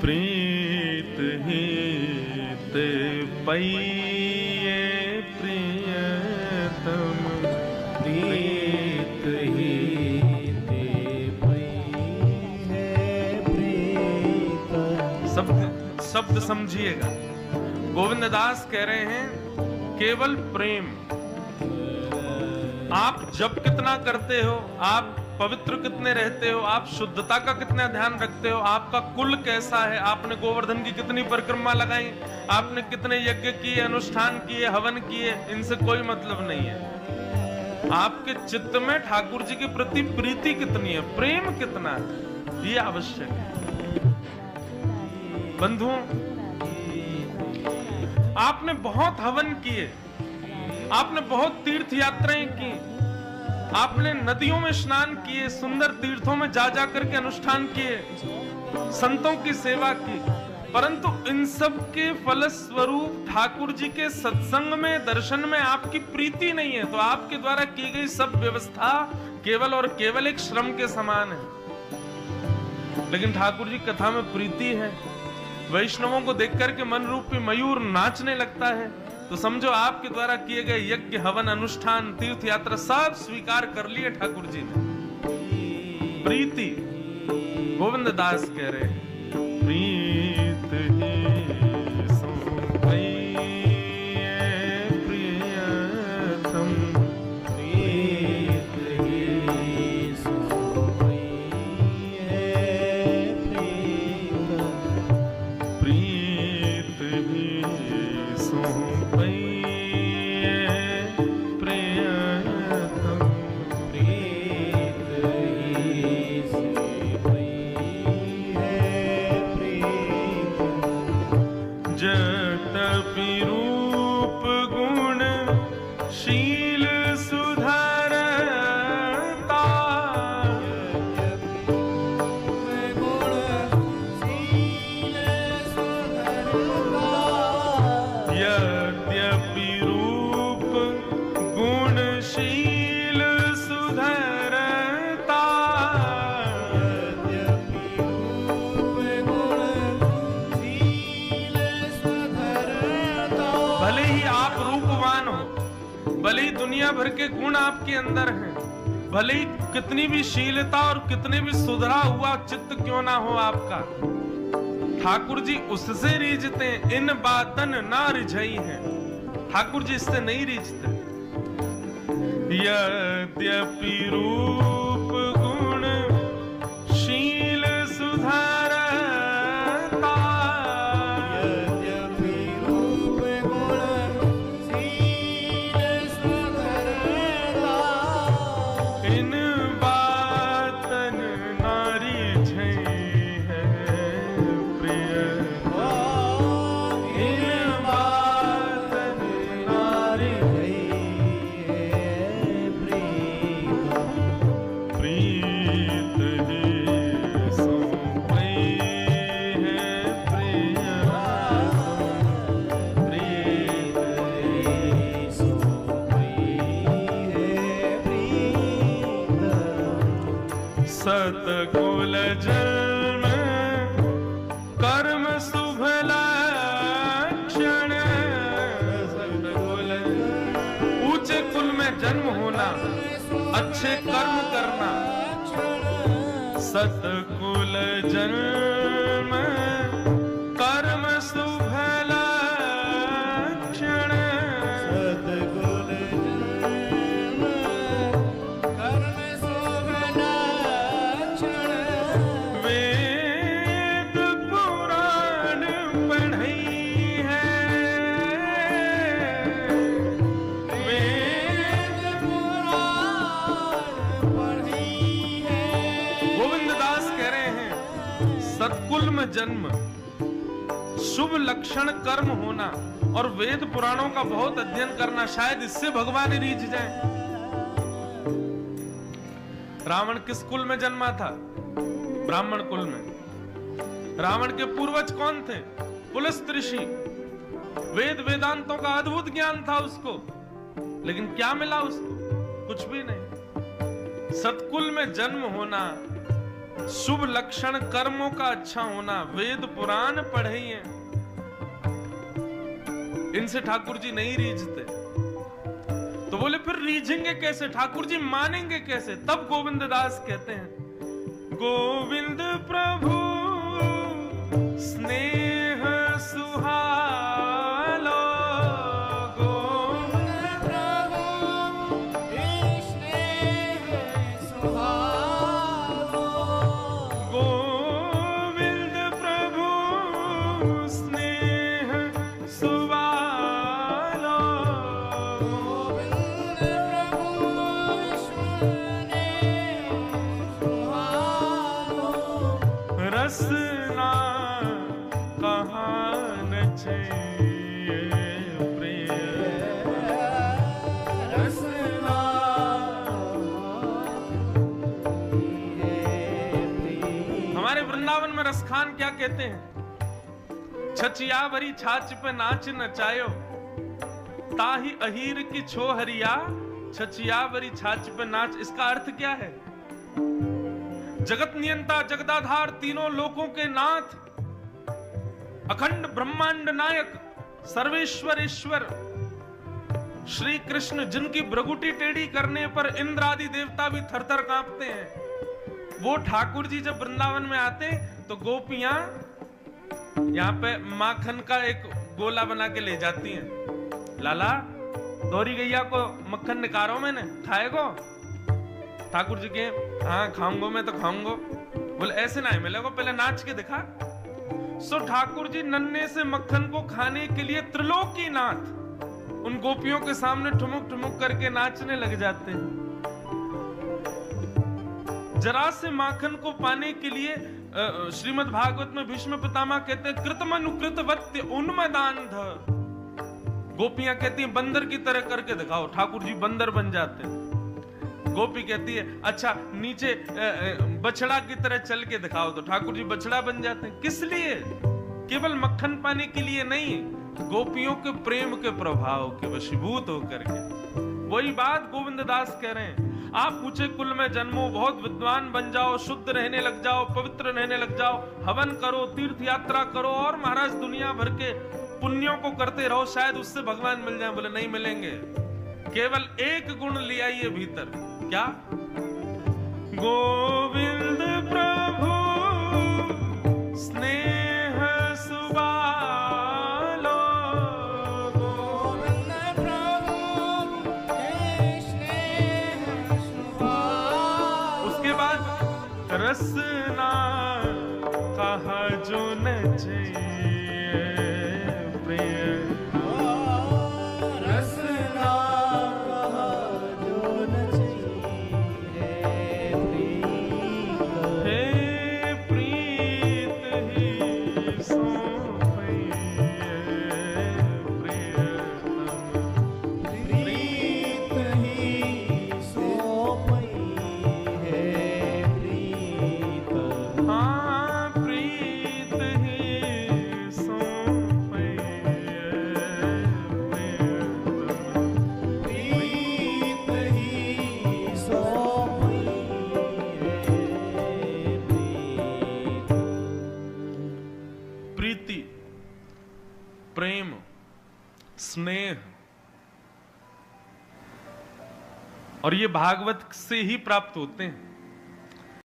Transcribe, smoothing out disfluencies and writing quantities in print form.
प्रीत हित पइये प्रियतम, प्रीत हित पइये प्रियतम। शब्द समझिएगा। गोविंद दास कह रहे हैं केवल प्रेम। आप जप कितना करते हो, आप पवित्र कितने रहते हो, आप शुद्धता का कितना ध्यान रखते हो, आपका कुल कैसा है, आपने गोवर्धन की कितनी परिक्रमा लगाई, आपने कितने यज्ञ किए, अनुष्ठान किए, हवन किए, इनसे कोई मतलब नहीं है। आपके चित्त में ठाकुर जी के प्रति प्रीति कितनी है, प्रेम कितना है, ये आवश्यक है। बंधुओं, आपने बहुत हवन किए, आपने बहुत तीर्थ यात्राएं की, आपने नदियों में स्नान किए, सुंदर तीर्थों में जा जा करके अनुष्ठान किए, संतों की सेवा की, परंतु इन सब के फलस्वरूप ठाकुर जी के सत्संग में, दर्शन में आपकी प्रीति नहीं है, तो आपके द्वारा की गई सब व्यवस्था केवल और केवल एक श्रम के समान है। लेकिन ठाकुर जी कथा में प्रीति है, वैष्णवों को देख करके मन रूपी मयूर नाचने लगता है, तो समझो आपके द्वारा किए गए यज्ञ, हवन, अनुष्ठान, तीर्थ यात्रा सब स्वीकार कर लिए ठाकुर जी ने। प्रीति, गोविंद दास कह रहे हैं प्रीत ही सो पइये प्रियतम, प्रीत ही सो पइये प्रियतम, प्रीत ही सो पइये प्रियतम, प्रीत ही सो पइये प्रियतम। जतपि रूप गुण शील सुधरता, यद्यपि रूप गुण शील सुधरता, भले ही आप रूपवान हो, भले ही दुनिया भर के गुण आपके अंदर हैं, भले ही कितनी भी शीलता और कितने भी सुधरा हुआ चित्त क्यों ना हो आपका, ठाकुर जी उससे रीझते हैं। इन बातन ना रिझई है, ठाकुर जी इससे नहीं रीझते। यद्यपि रूप गुण शील सुधरता, यद्यपि रूप गुण शील सुधरता, इन बातन ना रिझई है प्रिय, इन बातन ना रिझई प्रीत ही सो पइये प्रियतम, प्रीत ही सो पइये प्रियतम। सतकुल जन्म कर्म शुभ लक्षण, सतकुल ऊंचे कुल में जन्म होना, अच्छे कर्म करना, सतकुल जन्म कर्म शुभ लक्षण, सतगुण जन्म कर्म शुभ लक्षण, वेद पुराण पढ़ई है, वेद पुराण पढ़ी है। गोविंद दास कह रहे हैं सतकुल में जन्म, शुभ लक्षण कर्म होना और वेद पुराणों का बहुत अध्ययन करना, शायद इससे भगवान रीझ जाए। रावण किस कुल में जन्मा था? ब्राह्मण कुल में। रावण के पूर्वज कौन थे? पुलस्त ऋषि। वेद वेदांतों का अद्भुत ज्ञान था उसको, लेकिन क्या मिला उसको? कुछ भी नहीं। सतकुल में जन्म होना शुभ लक्षण कर्मों का अच्छा होना, वेद पुराण पढ़े हैं, इनसे ठाकुर जी नहीं रीझते। तो बोले फिर रीझेंगे कैसे ठाकुर जी, मानेंगे कैसे? तब गोविंद दास कहते हैं, गोविंद प्रभु स्नेह सुहालो, गोविंद प्रभु स्नेह सुहालो, गोविंद प्रभु स्नेह सुहालो, गोविंद प्रभु स्नेह सुहालो, रसना कहाँ नचे प्रिय, रसना हमारे वृंदावन में रसखान क्या कहते हैं? छचियावरी छाछ पे नाच नचायो, ताही अहीर की छो हरिया, छचियावरी छाछ पे नाच। इसका अर्थ क्या है? जगत नियंता, जगदाधार, तीनों लोकों के नाथ, अखंड ब्रह्मांड नायक, सर्वेश्वर ईश्वर श्री कृष्ण, जिनकी भ्रगुटी टेढ़ी करने पर इंद्र आदि देवता भी थरथर कांपते हैं, वो ठाकुर जी जब वृंदावन में आते तो गोपियां यहाँ पे माखन का एक गोला बना के ले जाती हैं। लाला दोहरी गैया को मक्खन निकारो, मैंने खाएगो? ठाकुर जी के हाँ खाऊंगो, मैं तो खाऊंगो। बोले ऐसे ना मिलेगो, पहले नाच के दिखा। सो ठाकुर जी नन्हे से मक्खन को खाने के लिए त्रिलोकीनाथ उन गोपियों के सामने ठुमुक ठुमुक करके नाचने लग जाते हैं। जरा से माखन को पाने के लिए श्रीमद् भागवत में भीष्म पितामह कहते हैं, कृतमनुकृतवत्य उन्मदान्ध। गोपियां कहती हैं बंदर की तरह करके दिखाओ, ठाकुर जी बंदर बन जाते हैं। गोपी कहती है अच्छा नीचे बछड़ा की तरह चल के दिखाओ, तो ठाकुर जी बछड़ा बन जाते हैं। किस लिए? केवल मक्खन पाने के लिए नहीं, गोपियों के प्रेम के प्रभाव के वशीभूत होकर के। वही बात गोविंद दास कह रहे हैं, आप ऊंचे कुल में जन्मो, बहुत विद्वान बन जाओ, शुद्ध रहने लग जाओ, पवित्र रहने लग जाओ, हवन करो, तीर्थ यात्रा करो, और महाराज दुनिया भर के पुण्यों को करते रहो, शायद उससे भगवान मिल जाए। बोले नहीं मिलेंगे, केवल एक गुण ले आइए भीतर। क्या? गोविंद प्रभु स्नेह सुबालो, गोविंद प्रभु स्नेह सुहालो। उसके बाद रसना कहा जो नचे प्रिय, रसना कहा जो नचिए प्रीत, हे प्रीत ही सौंपइए प्रियतम, प्रीत ही सोपई है प्रीत, हाँ प्रीत ही सौंपइए प्रियतम, प्रीत ही सोपई है प्रीत। प्रीति, प्रेम, स्नेह, और ये भागवत से ही प्राप्त होते हैं।